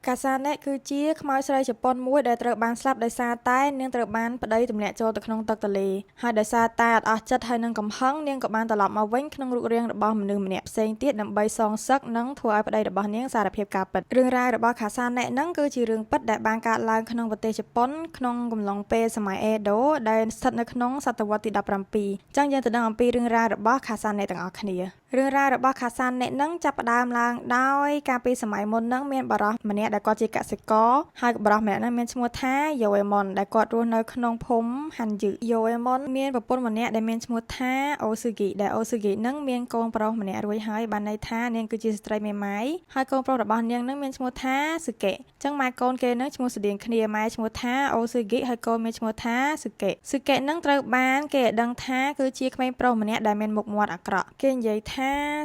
កាសាណេគឺជាខ្មោចស្រីជប៉ុនមួយដែលត្រូវបានស្លាប់ដោយសារតែនាងត្រូវបានប្តីទម្លាក់ចូលទៅក្នុងទឹកទន្លេហើយដោយសារតែអត់អស់ចិត្តហើយនឹងកំហឹងនាងក៏បានត្រឡប់មកវិញក្នុងរូបរាងរបស់មនុស្សម្នាក់ផ្សេងទៀតដើម្បីសងសឹកនិងធ្វើឲ្យប្តីរបស់នាងសារភាពការពិតរឿងរ៉ាវរបស់កាសាណេហ្នឹងគឺជារឿងពិតដែលបានកើតឡើងក្នុងប្រទេសជប៉ុនក្នុងកំឡុងពេលសម័យអេដូដែលស្ថិតនៅក្នុងសតវត្សទី17អញ្ចឹងយើងទៅដឹងអំពីរឿងរ៉ាវរបស់កាសាណេទាំងអស់គ្នារឿងរ៉ាវរបស់ខាសានអ្នកនឹងចាប់ផ្ដើមឡើងដោយកាលពីសម័យមុននឹងមានបរិសម្នាក់ដែលគាត់ជាកសិករហើយបរិសម្នាក់នឹងមានឈ្មោះថាយ៉ូអេមុនដែលគាត់រស់នៅក្នុងភូមិហាន់យឺយ៉ូអេមុនមានប្រពន្ធម្នាក់ដែលមានឈ្មោះថាអូស៊ឺហ្គីដែលអូស៊ឺហ្គីនឹងមានកូនប្រុសម្នាក់រួចហើយបានន័យថានាងគឺជាស្ត្រីមេម៉ាយហើយកូនប្រុសរបស់នាងនឹងមានឈ្មោះថាស៊ឺកេអញ្ចឹងម៉ែកូនគេនឹងឈ្មោះស្តៀងគ្នាម៉ែឈ្មោះថាអូស៊ឺហ្គីហើយកូនមានឈ្មោះថាស៊ឺកេស៊ឺកេនឹងត្រូវបានគេឲ្យដឹងថាគឺជាក្មេងប្រុសម្នាក់ដែលមានមុខមាត់អាក្រក់គេនិយាយថា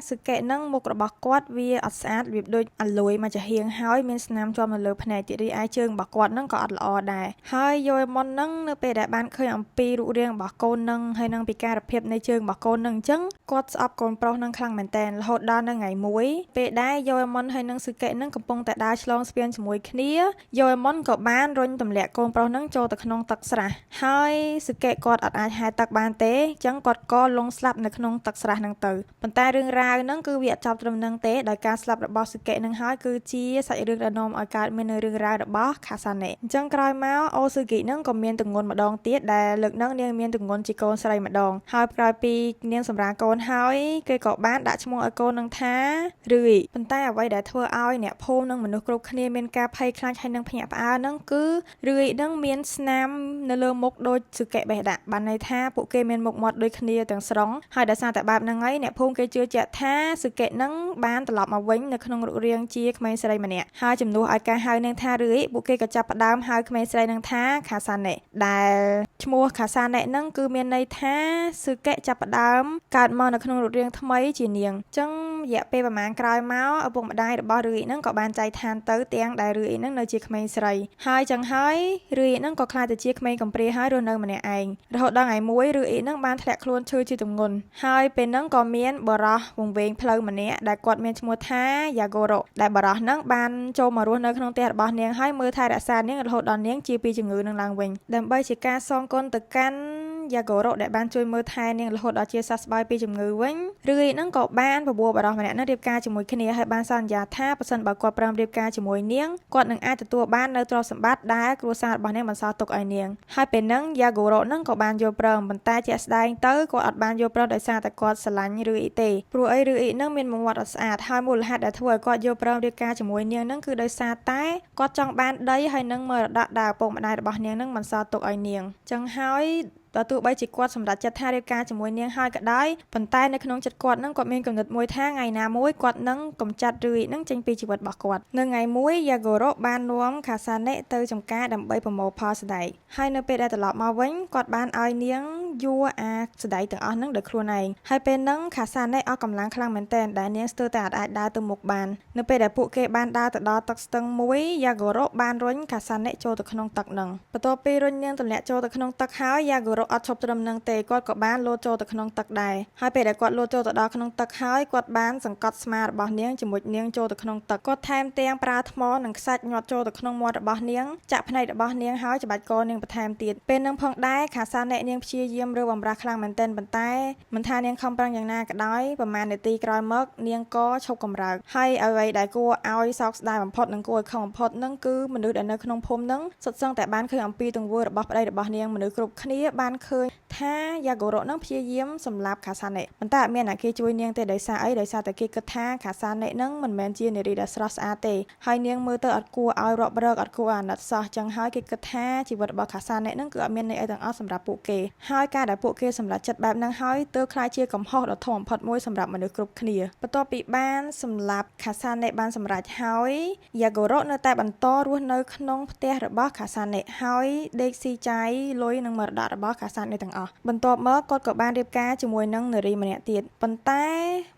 ស៊ឺកេនឹងមុខរបស់គាត់វាអត់ស្អាតរបៀបដូចអាលួយមកចាហៀងហើយមានស្នាមជាប់នៅលើភ្នែកទៀតរីឯជើងរបស់គាត់នឹងក៏អត់ល្អដែរហើយយូអេមុននឹងនៅពេលដែលបានឃើញអំពីរូបរាងរបស់កូននឹងហើយនឹងពិការភាពនៃជើងរបស់កូននឹងអញ្ចឹងគាត់ស្អប់កូនប្រុសនឹងខ្លាំងមែនទែនរហូតដល់នៅថ្ងៃមួយពេលដែលយូអេមុនហើយនឹងស៊ឺកេនឹងកំពុងតែដើរឆ្លងស្ពានជាមួយគ្នាយូអេមុនក៏បានរុញទម្លាក់កូនប្រុសនឹងចូលទៅក្នុងទឹកស្រះហើយស៊ឺកេគាត់អត់អាចហែលទឹកបានទេអញ្ចឹងគាត់ក៏លង់ស្លាប់នៅក្នុងទឹកស្រះនឹងទៅប៉ុន្តែរឿងរ៉ាវនឹងគឺវាអត់ចប់ត្រឹមនឹងទេដោយការស្លាប់របស់ស៊ឺកេនឹងហើយគឺជាសាច់រឿងដែលនាំឲ្យកើតមាននៅរឿងរ៉ាវរបស់ខាសាណេអញ្ចឹងក្រោយមកអូស៊ឺហ្គីនឹងក៏មានទង្ងន់ម្ដងទៀតដែលលើកនឹងនាងមានទង្ងន់ជាកូនស្រីម្ដងហើយក្រោយពីនាងសម្រាលកូនហើយគេក៏បានដាក់ឈ្មោះឲ្យកូននឹងថារឿយប៉ុន្តែអ្វីដែលធ្វើឲ្យអ្នកភូមិនិងមនុស្សគ្រប់គ្នាមានការភ័យខ្លាចហើយនឹងភ្ញាក់ផ្អើលនឹងគឺរឿយនឹងមានស្នាមនៅលើមុខដូចស៊ឺកេបេះដាក់បានន័យថាពួកគេមានមុខមាត់ដូចគ្នាទាំងស្រុងហើយដោយសារតែបែបហ្នឹងហើយអ្នកភូមិគេជឿជាក់ថាស៊ឺកេនឹងបានត្រឡប់មកវិញនៅក្នុងរូបរាងជាក្មេងស្រីម្នាក់ហើយជំនួសឲ្យការហៅនាងថារឿយពួកគេក៏ចាប់ផ្ដើមហៅក្មេងស្រីនឹងថាខាសាណេដែលឈ្មោះខាសាណេនឹងគឺមានន័យថាស៊ឺកេចាប់ផ្ដើមកើតមកនៅក្នុងរូបរាងថ្មីជានាងអញ្ចឹងរយៈពេលប្រហែលក្រោយមកឪពុកម្ដាយរបស់រឿយនឹងក៏បានចែកឋានទៅទាំងដែលរឿយនឹងនៅជាក្មេងស្រីហើយចឹងហើយរឿយនឹងក៏ក្លាយទៅជាក្មេងកំព្រាហើយរស់នៅម្នាក់ឯងរហូតដល់ថ្ងៃមួយរឿយនឹងបានធ្លាក់ខ្លួនឈឺជាទម្ងន់ហើយពេលហ្នឹងក៏មានបរិសវង្វេងផ្លូវម្នាក់ដែលគាត់មានឈ្មោះថាយ៉ាហ្គោរ៉ូដែលបរិសហ្នឹងបានចូលមករស់នៅក្នុងផ្ទះរបស់នាងហើយមើលថែរក្សានាងរហូតដល់នាងជាពីជំងឺនឹងឡើងវិញដើម្បីជាការសងគុណទៅកាន់យ៉ាហ្គោរ៉ូដែលបានជួយមើលថែនាងរហូតដល់ជាសះស្បើយពីជំងឺវិញរឿយហ្នឹងក៏បានបបួលបរិសម្នាក់នឹងរៀបការជាមួយគ្នាហើយបានសន្យាថាប្រសិនបើគាត់ព្រមរៀបការជាមួយនាងគាត់នឹងអាចទទួលបាននៅទ្រព្យសម្បត្តិដែលគ្រួសាររបស់នាងបន្សល់ទុកឲ្យនាងហើយពេលហ្នឹងយ៉ាហ្គោរ៉ូហ្នឹងក៏បានយល់ព្រមប៉ុន្តែជាក់ស្ដែងទៅគាត់អត់បានយល់ព្រមដោយសារតែគាត់ស្រឡាញ់រឿយទេព្រោះអីរឿយហ្នឹងមានមុខមាត់អត់ស្អាតហើយមូលហេតុដែលធ្វើឲ្យគាត់យល់ព្រមរៀបការជាមួយនាងហ្នឹងគឺដោយសារតែគាត់ចង់បានដីហើយនឹងមរតកដែលឪពុកម្ដាយរបស់នាងហ្នឹងបន្សល់ទុកឲ្យនាងចឹងហើយទោះបីជាគាត់សម្រេចចិត្តថារៀបការជាមួយនាងហើយក៏ដោយប៉ុន្តែនៅក្នុងចិត្តគាត់នឹងគាត់មានគំនិតមួយថាថ្ងៃណាមួយគាត់នឹងកំចាត់រឿយនឹងចេញពីជីវិតរបស់គាត់នៅថ្ងៃមួយយ៉ាហ្គោរ៉ូបាននាំខាសាណេទៅចំការដើម្បីប្រមូលផលស្ដែកហើយនៅពេលដែលត្រឡប់មកវិញគាត់បានឲ្យនាងយួរអាស្ដែកទាំងអស់នឹងដោយខ្លួនឯងហើយពេលហ្នឹងខាសាណេអស់កម្លាំងខ្លាំងមែនទែនដែលនាងស្ទើរតែអាចដើរទៅមុខបាននៅពេលដែលពួកគេបានដើរទៅដល់ទឹកស្ទឹងមួយយ៉ាហ្គោរ៉ូបានរុញខាសាណេចូលទៅក្នុងទឹកហ្នឹងបន្ទាប់ពីរុញនាងទម្លាក់ចូលទៅក្នុងទឹកហើយយ៉ាហ្គោរ៉ូអត់ឈប់ត្រឹមនឹងទេគាត់ក៏បានលោតចូលទៅក្នុងទឹកដែរហើយពេលដែលគាត់លោតចូលទៅដល់ក្នុងទឹកហើយគាត់បានសង្កត់ស្មារបស់នាងជាមួយនាងចូលទៅក្នុងទឹកគាត់ថែមទាំងប្រើថ្មនិងខ្សាច់ញាត់ចូលទៅក្នុងមាត់របស់នាងចាក់ភ្នែករបស់នាងហើយច្បាច់កនាងបន្ថែមទៀតពេលនឹងផងដែរខាសាណេនាងព្យាយាមរើបំរាស់ខ្លាំងមែនទែនប៉ុន្តែមិនថានាងខំប្រឹងយ៉ាងណាក៏ដោយប្រហែលនាទីក្រោយមកនាងក៏ឈប់កម្រើកហើយអ្វីដែលគួរឲ្យសោកស្ដាយបំផុតនិងគួរឲ្យខឹងបំផុតនឹងគឺមនុស្សដែលនៅក្នុងភូមិនឹងសុទ្ធសឹងតែបានឃើញអំពីទង្វើរបស់ប្តីរបស់នាងមនុស្សគ្រប់គ្នាបានឃើញថាយ៉ាហ្គោរ៉ូនឹងព្យាយាមសម្លាប់ខាសាណេប៉ុន្តែអត់មានអ្នកគេជួយនាងទេដោយសារអីដោយសារតែគេគិតថាខាសាណេនឹងមិនមែនជានារីដែលស្រស់ស្អាតទេហើយនាងមើលទៅអត់គួរឲ្យរាប់រកអត់គួរអាណិតសោះចឹងហើយគេគិតថាជីវិតរបស់ខាសាណេនឹងគឺអត់មានន័យអីទាំងអស់សម្រាប់ពួកគេហើយការដែលពួកគេសម្រេចចិត្តបែបហ្នឹងហើយទើបក្លាយជាកំហុសដ៏ធំបំផុតមួយសម្រាប់មនុស្សគ្រប់គ្នាបន្ទាប់ពីបានសម្លាប់ខាសាណេបានសម្រេចហើយយ៉ាហ្គោរ៉ូនៅតែបន្តរស់នៅក្នុងផ្ទះរបស់ខាសាណេហើយដេកស៊ីចាយលុយនិងមរតករបស់ខាសាណេទាំងអស់បន្ទាប់មកគាត់ក៏បានរៀបការជាមួយនឹងនារីម្នាក់ទៀតប៉ុន្ត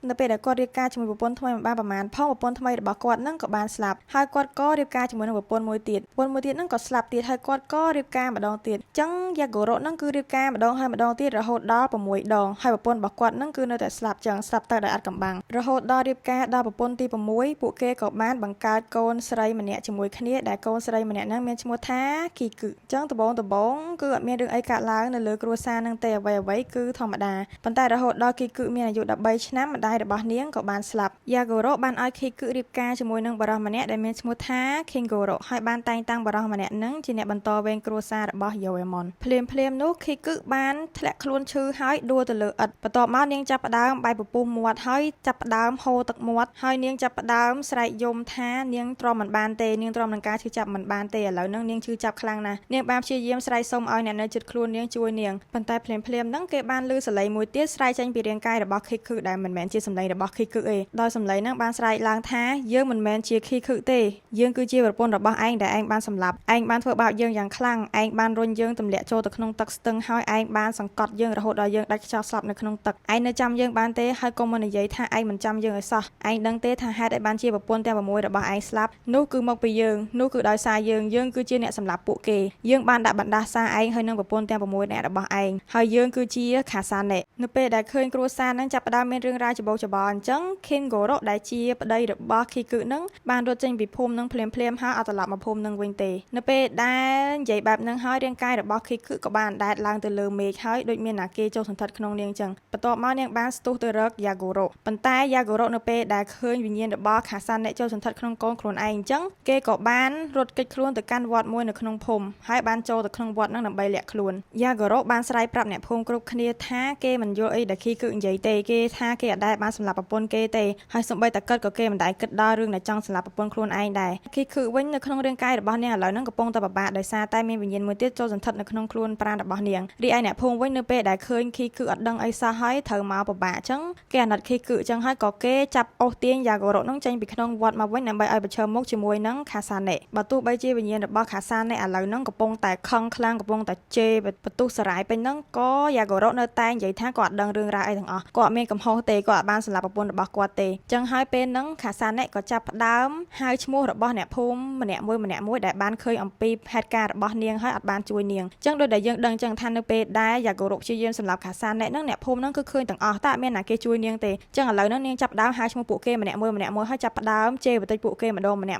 ែនៅពេលដែលគាត់រៀបការជាមួយប្រពន្ធថ្មីមិនបានប្រហែលផងប្រពន្ធថ្មីរបស់គាត់នឹងក៏បានស្លាប់ហើយគាត់ក៏រៀបការជាមួយនឹងប្រពន្ធមួយទៀតនឹងក៏ស្លាប់ទៀតហើយគាត់ក៏រៀបការម្ដងទៀតអញ្ចឹងយ៉ាហ្គោរ៉ូនឹងគឺរៀបការម្ដង ហើយម្ដងទៀតរហូតដល់6 ដងហើយប្រពន្ធរបស់គាត់នឹងគឺនៅតែស្លាប់ចឹងស្លាប់ទៅដោយអត់កំបាំងរហូតដល់រៀបការដល់ប្រពន្ធទី6ពួកគេក៏បានបង្កើតកូនស្រីម្នាក់ជាមួយគ្នាដែលកូនស្រីម្នាក់ហ្នឹងមានឈ្មោះថាគីគឹចឹងដំបូងគឺអត់មានរឿងអីកើតឡើងនៅលើគ្រួសារនឹងទេអ្វីគឺធម្មតាប៉ុន្តែរហូតដល់គីគឹមានអាយុ13ឆ្នាំម្ដាយរបស់នាងក៏បានស្លាប់យ៉ាហ្គូរ៉ូបានឲ្យគីគឹរៀបការជាមួយនឹងបរិសម្នាក់ដែលមានឈ្មោះថា King Goro ហើយបានតែងតាំងបរិសម្នាក់នឹងជាអ្នកបន្តវេនគ្រួសាររបស់ Yoemon ភ្លាមនោះ គីគឹបានធ្លាក់ខ្លួនឈឺហើយដួលទៅលើឥដ្ឋបន្ទាប់មកនាងចាប់ផ្ដើមបែកពពុះមាត់ហើយចាប់ផ្ដើមហូរទឹកមាត់ហើយនាងចាប់ផ្ដើមស្រែកយំថានាងទ្រាំមិនបានទេនាងទ្រាំនឹងការឈឺចាប់មិនបានទេឥឡូវហ្នឹងនាងឈឺចាប់ខ្លាំងណាស់នាងបានព្យាយាមស្រែកសុំឲ្យអ្នកនៅជិតខ្លួននាងជួយនាងប៉ុន្តែភ្លាមហ្នឹងគេបានឮសំឡេងមួយទៀតស្រែកចេញពីរាងកាយរបស់គីគឹដែលមិនមែនជាសំឡេងរបស់គីគឹទេដោយសំឡេងហ្នឹងបានស្រែកឡើងថាយើងមិនមែនជាគីគឹទេយើងគឺជាប្រពន្ធរបស់ឯងដែលឯងបានសម្លាប់ឯងបានធ្វើបាបយើងយ៉ាងខ្លាំងឯងបានរុញយើងទម្លាក់ចូលទៅក្នុងទឹកស្ទឹងហើយឯងបានសង្កត់យើងរហូតដល់យើងដាច់ខ្យល់ស្លាប់នៅក្នុងទឹកឯងនៅចាំយើងបានទេហើយកុំមកនិយាយថាឯងមិនចាំយើងឲ្យសោះឯងដឹងទេថាហេតុអីបានជាប្រពន្ធទាំង6របស់ឯងស្លាប់នោះគឺមកពីយើងនោះគឺដោយសារយើងគឺជាអ្នកសម្លាប់ពួកគេយើងបានដាក់បណ្ដាសាឯងហើយនឹងប្រពន្ធទាំង6នាក់របស់ឯងហើយយើងគឺជាខាសាណេនៅពេលដែលឃើញគ្រួសារនឹងចាប់ផ្ដើមមានរឿងរ៉ាវច្បោកច្បល់អញ្ចឹង King Goro ដែលជាប្តីរបស់ គីគឹនឹងបានរត់ចេញពីភូមិនឹងភ្លាមហើយអត់ត្រឡប់មកភូមិនឹងវិញទេនៅពេលដែលនិយាយបែបហ្នឹងហើយរាងកាយរបស់គីគឹក៏បានដែតឡើងទៅលើមេឃហើយដូចមានអាគេចូលសន្ធិដ្ឋក្នុងនាងអញ្ចឹងបន្ទាប់មកនាងបានស្ទុះទៅរកយ៉ាហ្គូរ៉ូប៉ុន្តែយ៉ាហ្គូរ៉ូនៅពេលដែលឃើញវិញ្ញាណរបស់ខាសាណេចូលសន្ធិដ្ឋក្នុងកូនខ្លួនឯងអញ្ចឹងគេក៏បានរត់គេចខ្លួនទៅកាន់វត្តមួយនៅក្នុងភូមិហើយបានចូលទៅក្នុងវត្តហ្នឹងដើម្បីលាក់ខ្លួនយ៉ាហ្គូរ៉ូបានស្រ័យប្រាប់អ្នកភូមិគ្រប់គ្នាថាគេមិនយល់អីដែលគីគឹនិយាយទេគេថាគេអត់ដែលបានសម្លាប់ប្រពន្ធគេទេហើយសូម្បីតែគិតក៏គេមិនដែលគិតដល់រឿងដែលចង់សម្លាប់ប្រពន្ធខ្លួនឯងដែរគីគឹវិញនៅក្នុងរាងកាយរបស់នាងឥឡូវហ្នឹងកំពុងតែពិបាកដោយសារតែមានវិញ្ញាណមួយទៀតចូលសន្ធិដ្ឋនៅក្នុងខ្លួនប្រាណរបស់នាងរីឯអ្នកភូមិវិញនៅពេលដែលឃើញគីគឹអត់ដឹងអីសោះហើយត្រូវមកពិបាកអញ្ចឹងគេអាណិតគីគឹអញ្ចឹងហើយក៏គេចាប់អូសទាញយ៉ាហ្គូរ៉ូនឹងចេញពីក្នុងវត្តមកវិញដើម្បីឲ្យប្រឈមមុខជាមួយនឹងខាសាណេបើទោះបីជាវិញ្ញាណរបស់ខាសាណេឥឡូវហ្នឹងកំពុងតែខឹងខ្លាំងកំពុងតែជេរបន្ទុះសារាយពេញហ្នឹងក៏យ៉ាហ្គូរ៉ូនៅតែនិយាយថាគាត់អត់ដឹងរឿងរ៉ាវអីទាំងអស់គាត់អត់មានកំហុសទេគាត់អត់បានសម្លាប់ប្រពន្ធរបស់គាត់ទេអញ្ចឹងហើយពេលហ្នឹងខាសាណេក៏ចាប់ផ្ដើមហៅឈ្មោះរបស់អ្នកភូមិម្នាក់មួយដែលបានឃើញអំពីហេតុការណ៍របស់នាងហើយអត់បានជួយនាងអញ្ចឹងដូចដែលយើងដឹងអញ្ចឹងថានៅពេលដែលយ៉ាហ្គូរ៉ូព្យាយាមសម្លាប់ខាសាណេហ្នឹងអ្នកភូមិហ្នឹងគឺឃើញទាំងអស់តែអត់មានណាគេជួយនាងទេអញ្ចឹងឥឡូវហ្នឹងនាងចាប់ផ្ដើមហៅឈ្មោះពួកគេម្នាក់មួយហើយចាប់ផ្ដើមជេរបន្តិចពួកគេម្ដងម្នាក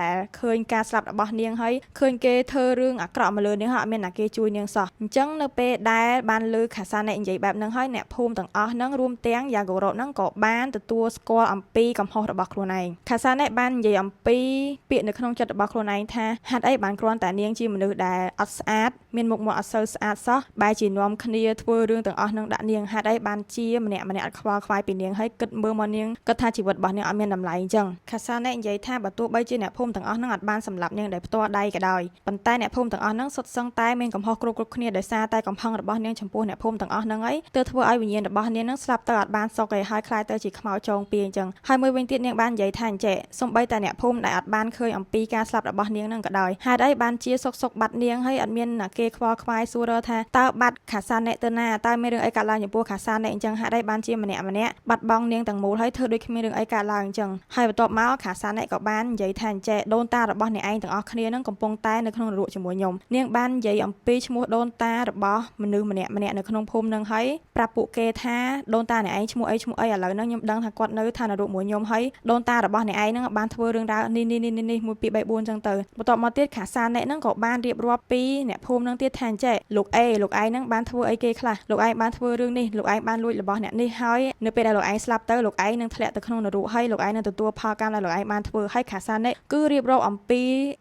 ់ដែលឃើញការស្លាប់របស់នាងហើយឃើញគេធ្វើរឿងអាក្រក់មកលើនាងហើយអត់មានណាគេជួយនាងសោះអញ្ចឹងនៅពេលដែលបានលើខាសាណេនិយាយបែបហ្នឹងហើយអ្នកភូមិទាំងអស់ហ្នឹងរួមទាំងយ៉ាហ្គូរ៉ូហ្នឹងក៏បានទទួលស្គាល់អំពីកំហុសរបស់ខ្លួនឯងខាសាណេបាននិយាយអំពីពាក្យនៅក្នុងចិត្តរបស់ខ្លួនឯងថាហេតុអីបានគ្រាន់តែនាងជាមនុស្សដែលអត់ស្អាតមានមុខមាត់អត់សូវស្អាតសោះបែរជានាំគ្នាធ្វើរឿងទាំងអស់ហ្នឹងដាក់នាងហេតុអីបានជាម្នាក់អត់ខ្វល់ខ្វាយពីនាងហើយគិតមើលមកនាងគិតថាជីវិតរបស់នាងអត់មានតម្លៃអញ្ចឹងខាសាណេនិយាយថាបើទោះបីជាអ្នកភូមិទាំងអស់ហ្នឹងអត់បានសម្លាប់នាងដោយផ្ទាល់ដៃក៏ដោយប៉ុន្តែអ្នកភូមិទាំងអស់ហ្នឹងសុទ្ធសឹងតែមានកំហុសគ្រប់គ្នាដោយសារតែកំហឹងរបស់នាងចំពោះអ្នកភូមិទាំងអស់ហ្នឹងអីទើបធ្វើឲ្យវិញ្ញាណរបស់នាងហ្នឹងស្លាប់ទៅអត់បានសុខឯហើយខ្លាយទៅជាខ្មោចចងពៀអញ្ចឹងហើយមួយវិញទៀតនាងបាននិយាយថាអញ្ចេះសំបីតែអ្នកភូមិដែលអត់បានឃើញអំពីការស្លាប់របស់នាងហ្នឹងក៏ដោយហេតុអីបានជាសុកបាត់នាងហើយអត់មានអ្នកគេខ្វល់ខ្វាយសួរថាតើបាត់ខាសាណេទៅណាតើមានរឿងអីកើតឡើងចំពោះខាសាណេអញ្ចឹងហេតុអីបានជាម្នាក់បាត់បង់នាងទាំងមូលហើយធ្វើដូចគ្មានរឿងអីកើតឡើងអញ្ចឹងហើយបន្ទាប់មកខាសាណេក៏បាននិយាយថាអញ្ចេះដូនតារបស់អ្នកឯងទាំងអស់គ្នាហ្នឹងកំពុងតែនៅក្នុងនរកជាមួយខ្ញុំនាងបាននិយាយអំពីឈ្មោះដូនតារបស់មនុស្សម្នាក់នៅក្នុងភូមិហ្នឹងហើយប្រាប់ពួកគេថាដូនតាអ្នកឯងឈ្មោះអីឥឡូវហ្នឹងខ្ញុំដឹងថាគាត់នៅឋាននរកមួយខ្ញុំហើយដូនតារបស់អ្នកឯងហ្នឹងបានធ្វើរឿងរ៉ាវនេះ1 2 3 4អញ្ចឹងទៅបន្ទាប់មកទៀតខាសាណេហ្នឹងក៏បានរៀបរាប់ពីអ្នកភូមិហ្នឹងទៀតថាអញ្ចេះលោកឯងហ្នឹងបានធ្វើអីគេខ្លះលោកឯងបានធ្វើរឿងនេះលោកឯងបានលួចរបស់អ្នកនេះហើយនៅពេលដែលលោកឯងស្លាប់ទៅលោកឯងនឹងធ្លាក់ទៅក្នុងនរកហើយលោកឯងនឹងទទួលផលកម្មដែលលោកឯងបានធ្វើហើយខាសាណេគឺរៀបរាប់អំពី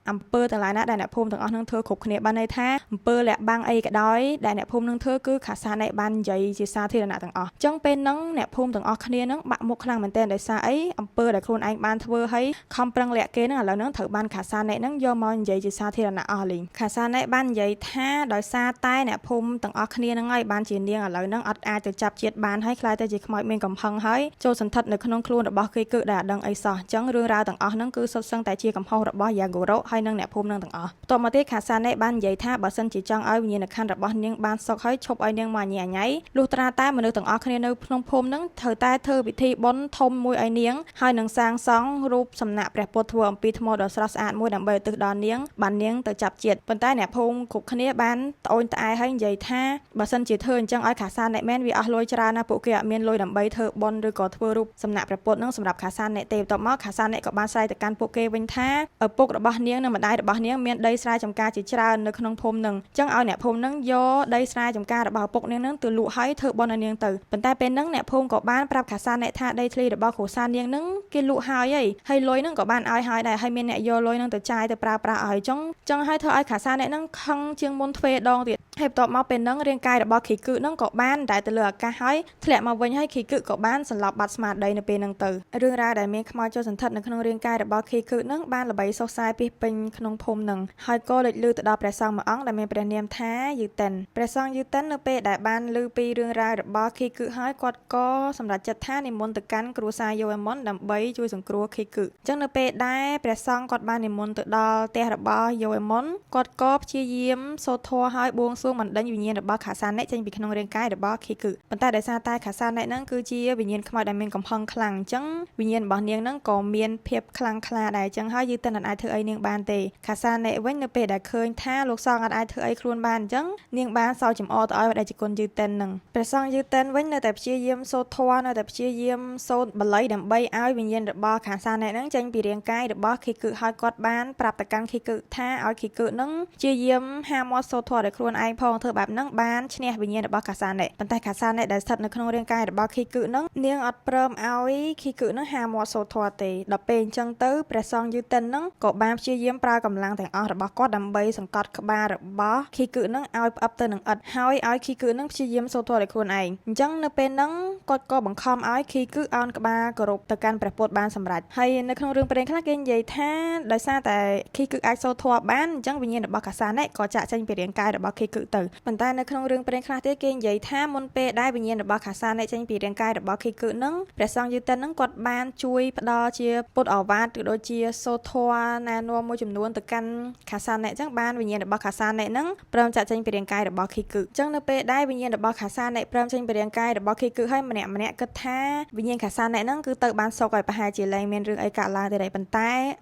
អំពើទាំងឡាយណាដែលអ្នកភូមិទាំងអស់នឹងធ្វើគ្រប់គ្នាបានន័យថាអំពើលាក់បាំងអីក៏ដោយដែលអ្នកភូមិនឹងធ្វើគឺខាសាណេបាននិយាយជាសាធារណៈទាំងអស់អញ្ចឹងពេលហ្នឹងអ្នកភូមិទាំងអស់គ្នានឹងបាក់មុខខ្លាំងមែនទែនដោយសារអីអំពើដែលខ្លួនឯងបានធ្វើហើយខំប្រឹងលាក់គេហ្នឹងឥឡូវហ្នឹងត្រូវបានខាសាណេហ្នឹងយកមកនិយាយជាសាធារណៈអស់លេងខាសាណេបាននិយាយថាដោយសារតែអ្នកភូមិទាំងអស់គ្នាហ្នឹងហើយបានជានាងឥឡូវហ្នឹងអត់អាចទៅចាប់ជាតិបានហើយខ្លាចទៅជាខ្មោចមានកំហឹងហើយចូលសន្ធិដ្ឋនៅក្នុងខ្លួនរបស់គេគឺដែលអត់ដឹងអីសោះអញ្ចឹងរឿងរ៉ាវទាំងអស់ហ្នឹងគឺសុទ្ធសឹងតែជាកំហុសរបស់យ៉ាហ្គូរ៉ូហើយនិងអ្នកភូមិហ្នឹងទាំងអស់បន្ទាប់មកទៀតខាសាណេបាននិយាយថាបើសិនជាចង់ឲ្យវិញ្ញាណក្ខន្ធរបស់នាងបានសុខហើយឈប់ឲ្យនាងមកញ៉ៃញ៉ៃលុះត្រាតែមនុស្សទាំងអស់គ្នានៅក្នុងភូមិហ្នឹងត្រូវតែធ្វើពិធីបុណ្យធំមួយឲ្យនាងហើយនឹងសាងសង់រូបសំណាកព្រះពុទ្ធធ្វើអំពីថ្មដ៏ស្រស់ស្អាតមួយដើម្បីឧទ្ទិសដល់នាងបាននាងទៅចាប់ជាតិប៉ុន្តែអ្នកភូមិគ្រប់គ្នាបានត្អូញត្អែហើយនិយាយថា ថាបើសិនជាធ្វើអញ្ចឹងឲ្យខាសានអ្នកមែនវាអស់លុយច្រើនណាស់ពួកគេអត់មានលុយដើម្បីធ្វើបន់ឬក៏ធ្វើរូបសំណាក់ព្រះពុទ្ធនឹងសម្រាប់ខាសានអ្នកទេបន្ទាប់មកខាសានអ្នកក៏បានស្រែកទៅកាន់ពួកគេវិញថាឪពុករបស់នាងនិងម្ដាយរបស់នាងមានដីស្រែចម្ការជាច្រើននៅក្នុងភូមិនឹងអញ្ចឹងឲ្យអ្នកភូមិនឹងយកដីស្រែចម្ការរបស់ឪពុកនាងនឹងទៅលក់ឲ្យធ្វើបន់ឲ្យនាងទៅប៉ុន្តែពេលហ្នឹងអ្នកភូមិក៏បានប្រាប់ខាសានអ្នកថាដីធ្លីរបស់គ្រួសារនាងនឹងគេលក់ហើយលុយនឹងក៏បានឲ្យហើយដែរហើយមានអ្នកយកលុយនឹងទៅចាយទៅប្រើប្រាស់ឲ្យអញ្ចឹងឲ្យធ្វើឲ្យខាសានអ្នកនឹងខឹងជាងមុនទ្វេដងទៀតហើយបន្ទាប់មកពេលហ្នឹងរាងកាយរបស់ខីគឹនឹងក៏បានតែទៅលើអាកាសហើយធ្លាក់មកវិញហើយខីគឹក៏បានសន្លប់បាត់ស្មារតីនៅពេលហ្នឹងទៅរឿងរ៉ាវដែលមានខ្មោចចូលសន្ធិដ្ឋនៅក្នុងរាងកាយរបស់ខីគឹនឹងបានល្បីសុសសាយពីពេញក្នុងភូមិនឹងហើយក៏លេចលឺទៅដល់ព្រះសង្ឃមួយអង្គដែលមានព្រះនាមថាយឺតិនព្រះសង្ឃយឺតិននៅពេលដែលបានឮពីរឿងរ៉ាវរបស់ខីគឹហើយគាត់ក៏សម្រេចចិត្តថានិមន្តទៅកាន់គ្រួសារយោអេមុនដើម្បីជួយសង្គ្រោះខីគឹអញ្ចឹងនៅពេលដែលព្រះសង្ឃគាត់បាននិមន្តទៅដល់ផ្ទះរបស់យោអេមុនគាត់ក៏ព្យាយាមសូត្រធម៌ឲ្យបួងសួងបណ្ដេញវិញ្ញាណរបស់ខាសានអ្នកចេញពីក្នុងរាងកាយរបស់ខីគឹប៉ុន្តែដោយសារតែខាសានអ្នកហ្នឹងគឺជាវិញ្ញាណខ្មោចដែលមានកំហឹងខ្លាំងអញ្ចឹងវិញ្ញាណរបស់នាងហ្នឹងក៏មានភាពខ្លាំងក្លាដែរអញ្ចឹងហើយយឺតិនអត់អាចធ្វើអីនាងបានទេខាសានអ្នកវិញនៅពេលដែលឃើញថាលោកសង្ឃអត់អាចធ្វើអីខ្លួនបានអញ្ចឹងនាងបានសោកចំអកទៅឲ្យបដិជគុណយឺតិនហ្នឹងព្រះសង្ឃយឺតិនវិញនៅតែព្យាយាមសូត្រធម៌នៅតែព្យាយាមសូត្របល័យដើម្បីឲ្យវិញ្ញាណរបស់ខាសានអ្នកហ្នឹងចេញពីរាងកាយរបស់ខីគឹហើយគាត់បានប្រាប់ទៅកាន់ខីគឹថាឲ្យខីគឹហ្នឹងព្យាយាមហាមាត់សូត្រធម៌ដោយខ្លួនឯងផងធ្វើបែបហ្នឹងបានឈ្នះវិញ្ញាណរបស់ខាសានអ្នកប៉ុន្តែខាសានអ្នកដែលស្ថិតនៅក្នុងរាងកាយរបស់ខីគឹហ្នឹងនាងអត់ព្រមឲ្យខីគឹហ្នឹងហាមាត់សូត្រធម៌ទេដល់ពេលអញ្ចឹងទៅព្រះសង្ឃយឺតិនហ្នឹងក៏បានព្យាយាមប្រើកម្លាំងទាំងអស់របស់គាត់ដើម្បីសង្កត់ក្បាលរបស់ខីគឹហ្នឹងឲ្យផ្អឹបទៅនឹងឥដ្ឋហើយឲ្យខីគឹហ្នឹងព្យាយាមសូត្រធម៌ដោយខ្លួនឯងអញ្ចឹងនៅពេលហ្នឹងគាត់ក៏បង្ខំឲ្យខីគឹអោនក្បាលគោរពទៅកាន់ព្រះពុទ្ធបានសម្រេចហើយនៅក្នុងរឿងព្រេងខ្លះគេនិយាយថាដោយសារតែខីគឹអាចសូត្រធម៌បានអញ្ចឹងវិញ្ញាណរបស់ខាសានអ្នកក៏ចាក់ចេញពីរាងកាយរបស់ខីគឹទៅប៉ុន្តែនៅក្នុងរឿងព្រេងខ្លះទៀតគេនិយាយថាមុនពេលដែលវិញ្ញាណរបស់ខាសានអ្នកចេញពីរាងកាយរបស់ខីគឹហ្នឹងព្រះសង្ឃយឺតិនហ្នឹងគាត់បានជួយផ្ដល់ជាពុទ្ធឱវាទឬដូចជាសូត្រធម៌ណែនាំមួយចំនួនទៅកាន់ខាសានអ្នកអញ្ចឹងបានវិញ្ញាណរបស់ខាសានអ្នកហ្នឹងព្រមចាក់ចេញពីរាងកាយរបស់ខីគឹអញ្ចឹងនៅពេលដែលវិញ្ញាណរបស់ខាសានអ្នកព្រមចេញពីរាងកាយរបស់ខីគឹហើយម្នាក់គិតថាវិញ្ញាណខាសានអ្នកហ្នឹងគឺទៅបានសុខហើយប្រហែលជាលែងមានរឿងអីកើតឡើងទេដែរប៉ុន្តែ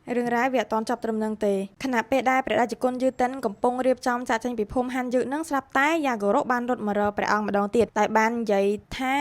រឿងរ៉ាវវាអត់ទាន់ចប់ត្រឹមហ្នឹងទេខណៈពេលដែលព្រះរាជគុណយឺតិនកំពុងរៀបចំចាក់ចេញពីភូមិហាន់យឺហ្នឹងស្រាប់តែយ៉ាហ្គោរ៉ូបានរត់មករកព្រះអង្គម្ដងទៀតតែបាននិយាយថា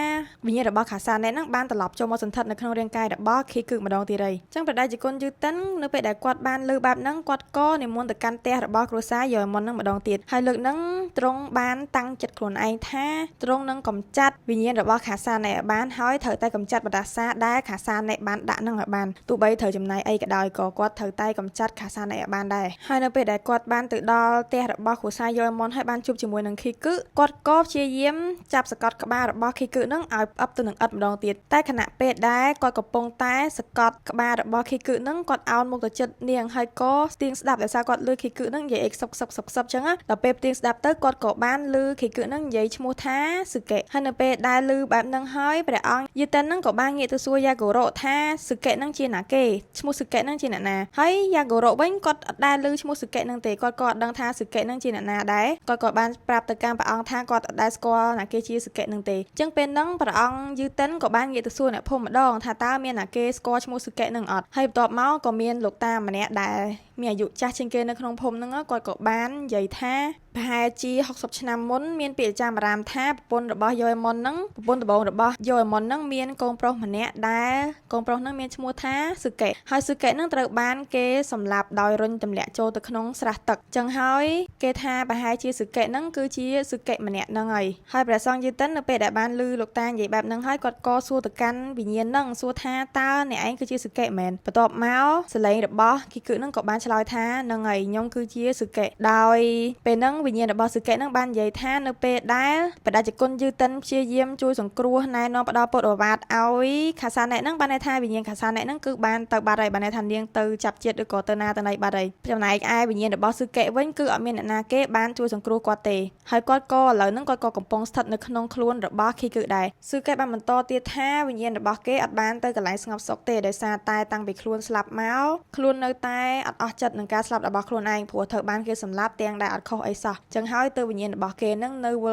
វិញ្ញាណរបស់ខាសានអ្នកហ្នឹងបានត្រឡប់ចូលមកសន្ធិដ្ឋនៅក្នុងរាងកាយរបស់ខីគឹម្ដងទៀតហើយអញ្ចឹងព្រះរាជគុណយឺតិននៅពេលដែលគាត់បានលើបែបហ្នឹងគាត់ក៏និមន្តទៅកាន់ផ្ទះរបស់គ្រួសារយោមុនហ្នឹងម្ដងទៀតហើយលើកហ្នឹងទ្រង់បានតាំងចិត្តខ្លួនឯងថាទ្រង់នឹងកំចាត់វិញ្ញាណរបស់ខាសានអ្នកឲ្យបានហើយត្រូវតែកំចាត់បដាសាដែលខាសានអ្នកបានដាក់ហ្នឹងឲ្យបានទោះបីត្រូវចំណាយអីក៏ដោយក៏គាត់ត្រូវតែកំចាត់ខាសានអ្នកឲ្យបានដែរហើយនៅពេលដែលគាត់បានទៅដល់ផ្ទះរបស់គ្រួសារយោមុនហើយបានជួបជាមួយនឹងខីគឹគាត់ក៏ព្យាយាមចាប់សកត់ក្បាលរបស់ខីគឹហ្នឹងឲ្យផ្អឹបទៅនឹងឥដ្ឋម្ដងទៀតតែខណៈពេលដែលគាត់កំពុងតែសកត់ក្បាលរបស់ខីគឹហ្នឹងគាត់អោនមុខទៅជិតនាងហើយក៏ស្ទៀងស្ដាប់ដោយសារគាត់លឺខីគឹហ្នឹងនិយាយអីខ្សឹបអញ្ចឹងដល់ពេលស្ទៀងស្ដាប់ទៅគាត់ក៏បានលឺខីគឹហ្នឹងនិយាយឈ្មោះថាស៊ឺកេហើយនៅពេលដែលលឺបែបហ្នឹងហើយព្រះអង្គយឺតិនហ្នឹងក៏បានងាកទៅសួរយ៉ាហ្គោរ៉ូថាស៊ឺកេហ្នឹងជាណាគេឈ្មោះស៊ឺកេហ្នឹងជាអ្នកណាហើយយ៉ាហ្គោរ៉ូវិញគាត់អត់ដែលលឺឈ្មោះស៊ឺកេហ្នឹងទេគាត់ក៏អត់ដឹងថាស៊ឺកេហ្នឹងជាអ្នកណាដែរគាត់ក៏បានប្រាប់ទៅកាន់ព្រះអង្គថាគាត់អត់ដែលស្គាល់ណាគេជាស៊ឺកេហ្នឹងទេអញ្ចឹងពេលហ្នឹងព្រះអង្គយឺតិនក៏បានងាកទៅសួរអ្នកភូមិម្ដងថាតើមានណាគេស្គាល់ឈ្មោះស៊ឺកេហ្នឹងអត់ហើយបន្ទាប់មកក៏មានលោកតាម្នាក់ដែលមានអាយុចាស់ជាងគេនៅក្នុងភូមិហ្នឹងគាត់ក៏បាននិយាយថាប្រហែលជា60ឆ្នាំមុនមានពាក្យចាមអារាមថាប្រពន្ធរបស់យោអេមុនហ្នឹងប្រពន្ធដំបូងរបស់យោអេមុនហ្នឹងមានកូនប្រុសម្នាក់ដែលកូនប្រុសហ្នឹងមានឈ្មោះថាស៊ឺកេហើយស៊ឺកេហ្នឹងត្រូវបានគេសម្លាប់ដោយរុញទម្លាក់ចូលទៅក្នុងស្រះទឹកអញ្ចឹងហើយគេថាប្រហែលជាស៊ឺកេហ្នឹងគឺជាស៊ឺកេម្នាក់ហ្នឹងហើយព្រះសង្ឃយឺតិននៅពេលដែលបានឮលោកតានិយាយបែបហ្នឹងហើយគាត់ក៏សួរទៅកាន់វិញ្ញាណហ្នឹងសួរថាតើអ្នកឯងគឺជាស៊ឺកេមែនបន្ទាប់មកសលេងរបស់គីគឹហ្នឹងក៏បានឆ្លើយថាហ្នឹងហើយខ្ញុំគឺជាស៊ឺកេដោយពេលហ្នឹងវិញ្ញាណរបស់ស៊ឺកេហ្នឹងបាននិយាយថានៅពេលដែលបដិជគុណយឺតិនព្យាយាមជួយសង្គ្រោះណែនាំផ្ដល់ពុទ្ធឱវាទឲ្យខាសានអ្នកហ្នឹងបានន័យថាវិញ្ញាណខាសានអ្នកហ្នឹងគឺបានទៅបាត់ហើយបានន័យថានាងទៅចាប់ជាតិឬក៏ទៅណាទៅណីបាត់ហើយចំណែកឯវិញ្ញាណរបស់ស៊ឺកេវិញគឺអត់មានអ្នកណាគេបានជួយសង្គ្រោះគាត់ទេហើយគាត់ក៏ឥឡូវហ្នឹងគាត់ក៏កំពុងស្ថិតនៅក្នុងខ្លួនរបស់ខីគឹដែរស៊ឺកេបានបន្តទៀតថាវិញ្ញាណរបស់គេអត់បានទៅកន្លែងស្ងប់សុខទេដោយសារតែតាំងពីខ្លួនស្លាប់មកខ្លួននៅតែអត់អស់ចិត្តនឹងការស្លាប់របស់ខ្លួនឯងព្រោះត្រូវបានគេសម្លាប់ទាំងដែលអត់ខុសអីសោះ ោះចឹងហើយទៅវិញ្ញាណរបស់គេនឹងនៅវិ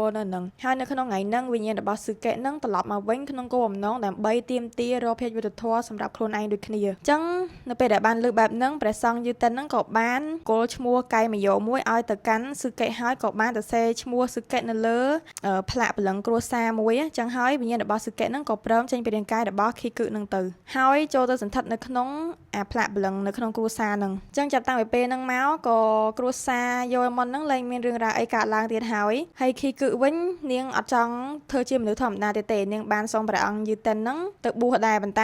លនៅនឹងហើយនៅក្នុងថ្ងៃហ្នឹងវិញ្ញាណរបស់ស៊ឺកេនឹងត្រឡប់មកវិញក្នុងគោលបំណងដើម្បីទាមទាររកភាពយុត្តិធម៌សម្រាប់ខ្លួនឯងដូចគ្នាចឹងនៅពេលដែលបានលើកបែបហ្នឹងព្រះសង្ឃយឺតិនហ្នឹងក៏បានគោលឈ្មោះកៃមយោមួយឲ្យទៅកាន់ស៊ឺកេហើយក៏បានទៅសេឈ្មោះស៊ឺកេនៅលើផ្លាកព្រលឹងគ្រួសារមួយចឹងហើយវិញ្ញាណរបស់ស៊ឺកេហ្នឹងក៏ព្រមចេញពីរាងកាយរបស់ខីគឹនឹងទៅហើយចូលទៅសន្ធិដ្ឋនៅក្នុងអាផ្លាកព្រលឹងនៅក្នុងគ្រួសារហ្នឹងចឹងចាប់តាំងពីពេលហ្នឹងមកក៏គ្រួសារយោអេមុនហ្នឹងលែងមានរឿងរ៉ាវអីកើតឡើងទៀតហើយខីគឹវិញនាងអត់ចង់ធ្វើជាមនុស្សធម្មតាទេនាងបានសូមព្រះអង្គយឺតិនហ្នឹងទៅបួសដែរប៉ុន្តែ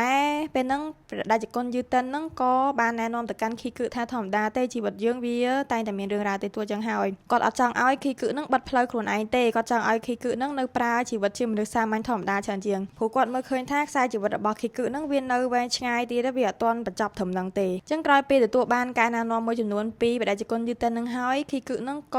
ពេលហ្នឹងព្រះដាជគុណយឺតិនហ្នឹងក៏បានណែនាំទៅកាន់ខីគឹថាធម្មតាទេជីវិតយើងវាតែងតែមានរឿងរ៉ាវទេទួចឹងហើយគាត់អត់ចង់ឲ្យខីគឹហ្នឹងបាត់ផ្លូវខ្លួនឯងទេគាត់ចង់ឲ្យខីគឹហ្នឹងនៅប្រើជីវិតជាមនុស្សសាមញ្ញធម្មតាច្រើនជាងព្រោះគាត់មើលឃើញថាខ្សែជីវិតរបស់ខីគឹហ្នឹងវានៅវែងឆ្ងាយទៀតវាអត់ទាន់បញ្ចប់ត្រឹមហ្នឹងទេចឹងក្រោយពេលទទួលបានការណែនាំមួយចំនួនពីព្រះដាជគុណយឺតិនហ្នឹងហើយខីគឹហ្នឹងក៏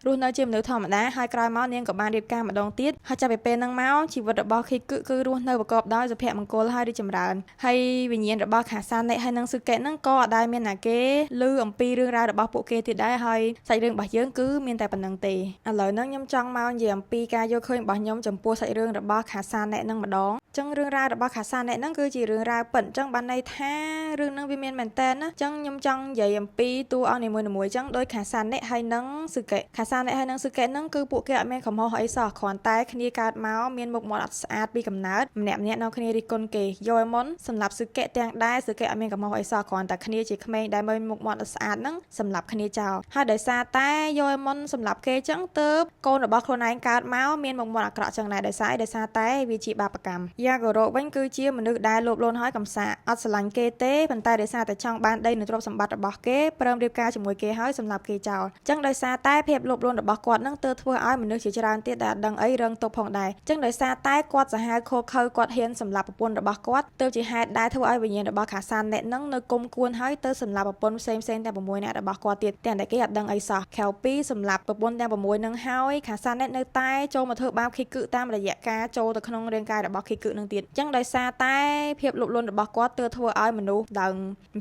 រស់នៅជាមនុស្សធម្មតាហើយក្រោយមកនាងក៏បានរៀបការម្ដងទៀតហើយចាប់ពីពេលហ្នឹងមកជីវិតរបស់ខីគឹគឺរស់នៅប្រកបដោយសុភមង្គលហើយរីកចម្រើនហើយវិញ្ញាណរបស់ខាសានិហើយនិងស៊ឺកេហ្នឹងក៏អត់ដែលមានណាគេឮអំពីរឿងរ៉ាវរបស់ពួកគេទៀតដែរហើយសាច់រឿងរបស់យើងគឺមានតែប៉ុណ្្នឹងទេឥឡូវហ្នឹងខ្ញុំចង់មកនិយាយអំពីការយល់ឃើញរបស់ខ្ញុំចំពោះសាច់រឿងរបស់ខាសានិហ្នឹងម្ដងចឹងរឿងរ៉ាវរបស់ខាសានិហ្នឹងគឺជារឿងរ៉ាវពិតចឹងបានន័យថារឿងហ្នឹងវាមានមែនតើណាចឹងខ្ញុំចង់និយាយអំពីតួអង្គនីមួយៗចឹងដោយខាសានិហើយនិងស៊ឺកេខាសានិហើយនិងស៊ឺកេហ្នឹងគឺពួកគេអត់មានកំហុសអីសោះគ្រាន់តែគ្នាកើតមកមានមុខមាត់អត់ស្អាតពីកំណើតម្នាក់នៅគ្នារិះគន់គេយោអេមុនសម្រាប់ស៊ឺកេទាំងដែរស៊ឺកេអត់មានកំហុសអីសោះគ្រាន់តែគ្នាជាក្មេងដែលមានមុខមាត់អត់ស្អាតហ្នឹងសម្រាប់គ្នាចោលហើយដោយសារតែយោអេមុនសម្រាប់គេចឹងទើបកូនរបស់ខ្លួនឯងកើតមកមានមុខមាត់អាក្រក់ចឹងដែរដោយសារតែវាជាបាបកម្មយ៉ាកូរ៉ូវិញគឺជាមនុស្សដែលលោភលន់ហើយកំសាអត់ស្រឡាញ់គេទេប៉ុន្តែដោយសារតែចង់បានដីនិងទ្រព្យសម្បត្តិរបស់គេព្រមរៀបការជាមួយគេហើយសម្រាប់គេចោលចឹងដោយសារតែភាពលោភលន់របស់គាត់នឹងទើបធ្វើឲ្យមនុស្សជាច្រើនទៀតដែលអត់ដឹងអីរងទុកផងដែរចឹងដោយសារតែគាត់សាហាវខូខើគាត់ហ៊ានសម្លាប់ប្រពន្ធរបស់គាត់ទើបជាហេតុដែលធ្វើឲ្យវិញ្ញាណរបស់ខាសានអ្នកនឹងនៅគុំគួនហើយទៅសម្លាប់ប្រពន្ធផ្សេងទាំង6នាក់របស់គាត់ទៀតទាំងតែគេអត់ដឹងអីសោះខែវពីសម្លាប់ប្រពន្ធទាំង6នឹងហើយខាសានអ្នកនៅតែចូលមកធ្វើបាបខីគឹតាមរយៈការចូលទៅក្នុងរាងកាយរបស់ខីគឹនឹងទៀតចឹងដោយសារតែភាពលោភលន់របស់គាត់ទើបធ្វើឲ្យមនុស្សដល់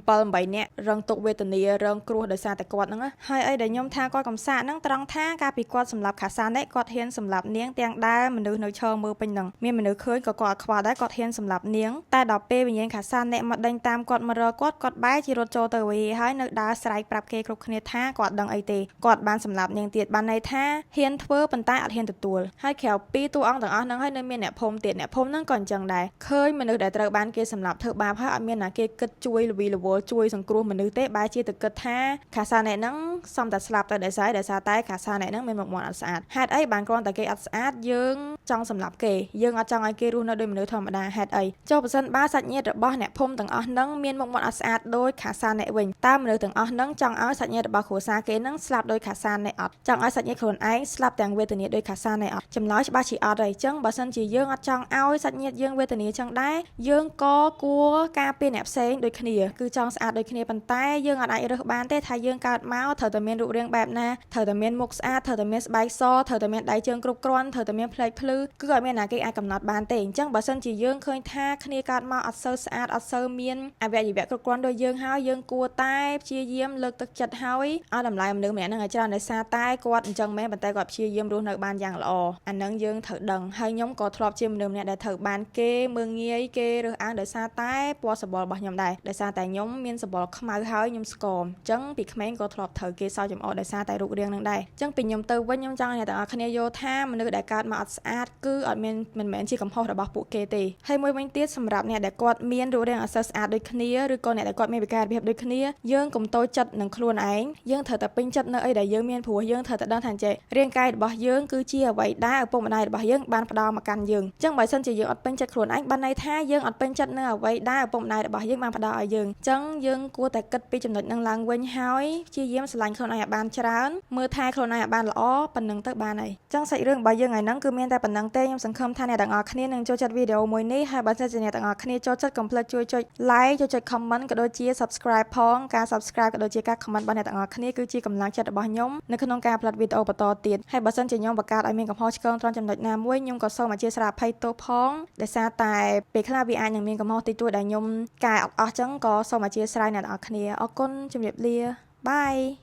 7-8នាក់រងទុក្ខវេទនារងគ្រោះដោយសារតែគាត់ហ្នឹងហើយអីដែលខ្ញុំថាគាត់កំសាកហ្នឹងត្រង់ថាកាលពីគាត់សម្លាប់ខាសានិគាត់ហ៊ានសម្លាប់នាងទាំងដែលមនុស្សនៅឈរមើលពេញហ្នឹងមានមនុស្សឃើញក៏គាត់អត់ខ្វល់ដែរគាត់ហ៊ានសម្លាប់នាងតែដល់ពេលវិញ្ញាណខាសានិមកដេញតាមគាត់មករកគាត់បែរជារត់ចូលទៅវិញហើយនៅដើរស្រែកប្រាប់គេគ្រប់គ្នាថាគាត់ដឹងអីទេគាត់បានសម្លាប់នាងទៀតបានន័យថាហ៊ានធ្វើប៉ុន្តែអត់ហ៊ានទទួលហើយក្រៅពីតួអង្គទាំងអស់ហ្នឹងហើយនៅមានអ្នកភូមិទៀតអ្នកភូមិហ្នឹងក៏អញ្ចឹងដែរឃើញមនុស្សដែលត្រូវបានគេសម្លាប់ធ្វើបាបហើយអត់មានណាគេគិតជួយល្វីល្វល់ជួយសង្គ្រោះមនុស្សទេបែរជាទៅគិតថាខាសានិហ្នឹងសំតែស្លាប់ទៅដោយសារតែខាសានិហ្នឹងមានមុខមាត់អត់ស្អាតហេតុអីបានគ្រាន់តែគេអត់ស្អាតយើងចង់សម្លាប់គេយើងអត់ចង់ឲ្យគេរស់នៅដូចមនុស្សធម្មតាហេតុអីចុះបើសិនបើសាច់ញាតិរបស់អ្នកភូមិទាំងអស់ហ្នឹងមានមុខមាត់អត់ស្អាតដូចខាសានិវិញតើមនុស្សទាំងអស់ហ្នឹងចង់ឲ្យសាច់ញាតិរបស់គ្រួសារគេហ្នឹងស្លាប់ដូចខាសានិអត់ចង់ឲ្យសាច់ញាតិខ្លួនឯងស្លាប់ទាំងវេទនាដូចខាសានិអត់ចម្លើយច្បាស់ជាអត់ហើយអញ្ចឹងបើសិនជាយើងអត់ចង់ឲ្យសាច់ញាតិយើងវេទនាចឹងដែរយើងក៏គួរការពារអ្នកផ្សេងដូចគ្នាគឺចង់ស្អាតដូចគ្នាប៉ុន្តែយើងអត់អាចរើសបានទេថាយើងកើតមកត្រូវតែមានរូបរាងបែបណាត្រូវតែមានមុខស្អាតត្រូវតែមានស្បែកសត្រូវតែមានដៃជើងគ្រប់គ្រាន់ត្រូវតែមានផ្លែកភ្លឺគឺអត់មានណាគេអាចកំណត់បានទេអញ្ចឹងបើសិនជាយើងឃើញថាគ្នាកើតមកអត់សូវស្អាតអត់សូវមានអវយវៈគ្រប់គ្រាន់ដូចយើងហើយយើងគួរតែព្យាយាមលើកទឹកចិត្តហើយឲ្យតម្លៃមនុស្សម្នាក់ហ្នឹងឲ្យច្រើនដោយសារតែគាត់អញ្ចឹងមែនប៉ុន្តែគាត់ព្យាយាមរស់នៅបានយ៉ាងល្អអាហ្នឹងយើងត្រូវដឹងហើយខ្ញុំក៏ធ្លាប់ជាមនុស្សម្នាក់ដែលត្រូវបានគេមើងងាយគេរើសអើងដោយសារតែពណ៌សម្បុររបស់ខ្ញុំដែរដោយសារតែខ្ញុំមានសម្បុរខ្មៅហើយខ្ញុំស្គមអញ្ចឹងពីក្មេងក៏ធ្លាប់ត្រូវគេសើចចំអកដោយសារតែរូបរាងហ្នឹងដែរអញ្ចឹងពីខ្ញុំទៅវិញខ្ញុំចង់ឲ្យអ្នកទាំងអស់គ្នាយល់ថាមនុស្សដែលកើតមកអត់ស្អាតគឺអត់មានមិនមែនជាកំហុសរបស់ពួកគេទេហើយមួយវិញទៀតសម្រាប់អ្នកដែលគាត់មានរូបរាងអត់សូវស្អាតដូចគ្នាឬក៏អ្នកដែលគាត់មានវិការរបៀបដូចគ្នាយើងកុំតូចចិត្តនឹងខ្លួនឯងយើងត្រូវតែពេញចិត្តនៅអីដែលយើងមានព្រោះយើងត្រូវតែដឹងថាចេះរាងកាយរបស់យើងគឺជាអ្វីដែលឪពុកម្ដាយរបស់យើងបានផ្ដល់មកកាន់យើងអញ្ចឹងបើសិនជាយើងអត់ពេញចិត្តខ្លួនឯងបានន័យថាយើងអត់ពេញចិត្តនឹងអ្វីដែលឪពុកម្ដាយរបស់យើងបានផ្ដល់ឲ្យយើងអញ្ចឹងយើងគួរតែគិតពីចំណុចហ្នឹងឡើងវិញហើយព្យាយាមស្រឡាញ់ខ្លួនឯងឲ្យបានច្រើនមើលថែខ្លួនឯងឲ្យបានល្អប៉ុណ្្នឹងទៅបានហើយអញ្ចឹងសាច់រឿងរបស់យើងថ្ងៃហ្នឹងគឺមានតែប៉ុណ្្នឹងទេខ្ញុំសង្ឃឹមថាអ្នកទាំងអស់គ្នានឹងចូលចិត្តវីដេអូមួយនេះហើយបើសិនជាអ្នកទាំងអស់គ្នាចូលចិត្តកុំភ្លេចជួយចុច like ចុច comment ក៏ដូចជា subscribe ផងការ subscribe ក៏ដូចជាការ comment របស់អ្នកទាំងអស់គ្នាគឺជាកម្លាំងចិត្តរបស់ខ្ញុំនៅក្នុងការផលិតវីដេអូបន្តទៀតហើយបើសិនជាខ្ញុំបង្កើតឲ្យមានកំហុសឆ្គងត្រង់ចំណុចណាមួយខ្ញុំក៏សូមអធិស្ឋានអភ័យទោសផងដោយសារតែពេលខ្លះវាអាចនឹងមានកំហុសតិចតួចដែលខ្ញុំកែអត់អស់ចឹងក៏សូមអធិស្ឋានអ្នកទាំងអស់គ្នាអរគុណជម្រាបលាបាយ